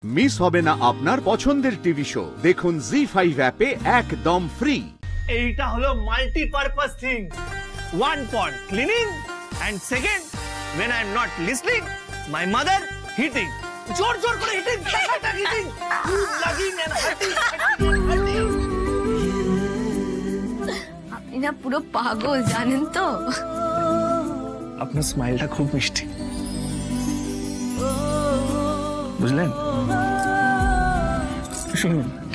Miss হবে না আপনার পছন্দের টিভি শো। দেখুন জি5 অ্যাপে একদম ফ্রি। এইটা হলো multipurpose thing. One for cleaning and second when I am not listening my mother hitting জোর জোর করে হিটিং টাকা হিটিং লাগিং এন্ড হার্টিং। আপনি না পুরো পাগল জানেন তো। আপনার স্মাইলটা খুব মিষ্টি, বুঝলেন?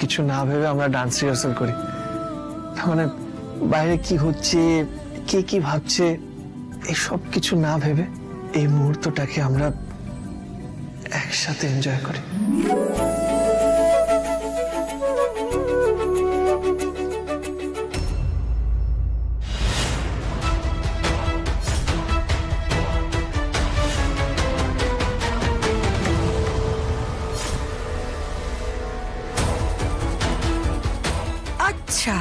কিছু না ভেবে আমরা ডান্স রিহার্সাল করি, মানে বাইরে কি হচ্ছে, কে কি ভাবছে, এই সব কিছু না ভেবে এই মুহূর্তটাকে আমরা একসাথে এনজয় করি। আচ্ছা,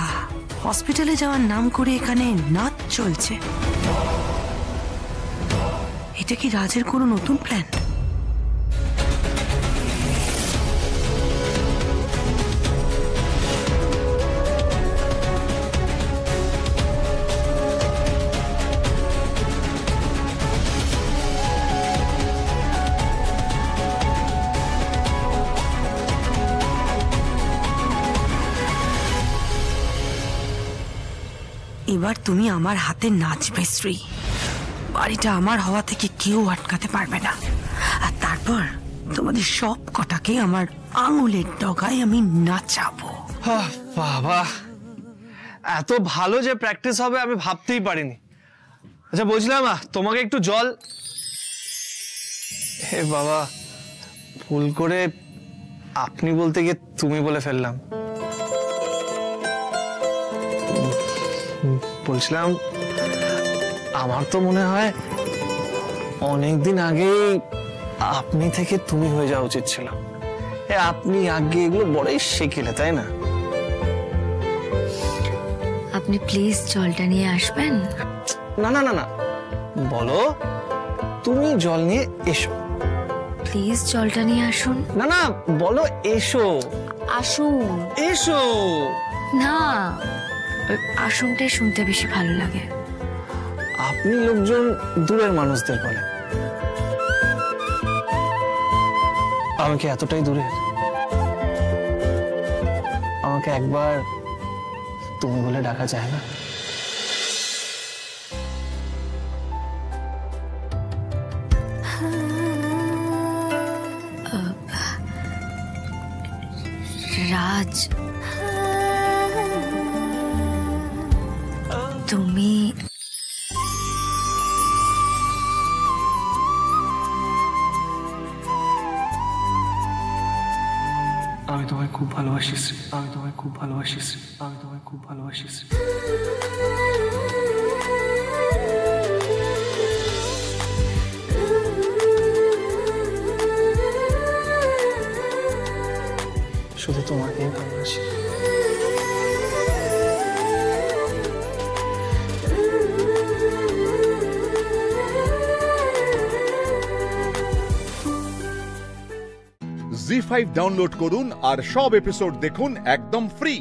হসপিটালে যাওয়ার নাম করে এখানে নাচ চলছে। এটা কি রাজের কোনো নতুন প্ল্যান? এবার তুমি আমার হাতে নাচবে শ্রী। বাড়িটা আমার হওয়া থেকে কেউ আটকাতে পারবে না। আর তারপর তোমাদের সব কটাকে আমার আঙুলের ডগায় আমি নাচাবো। বাবা, এত ভালো যে প্র্যাকটিস হবে আমি ভাবতেই পারিনি। আচ্ছা বুঝলাম, তোমাকে একটু জল। হে বাবা, ভুল করে আপনি বলতে গিয়ে তুমি বলে ফেললাম। বলছিলাম, আমার তো মনে হয় অনেকদিন আগেই আপনি থেকে তুমি হয়ে যাওয়া উচিত ছিল। আপনি আগে এগুলো বড়ই শিখলে, তাই না? আপনি প্লিজ জলটা নিয়ে আসবেন। না না না না, বলো তুমি জল নিয়ে এসো। প্লিজ জলটা নিয়ে আসুন। না না, বলো এসো। আসুন। এসো না, আসুনটাই শুনতে বেশি ভালো লাগে। আপনি লোকজন দূরের মানুষদের বলে, আমাকে এতটাই দূরে। আমাকে একবার তুমি বলে ডাকা যায় না? রাজ, তুমি আমি তোমায় খুব ভালোবাসি শ্রী, আমি তোমায় খুব ভালোবাসি শ্রী, আমি তোমায় খুব ভালোবাসি শ্রী। শুধু তোমাকেই ভালোবাসি। জি5 ডাউনলোড করুন আর সব এপিসোড দেখুন একদম ফ্রি।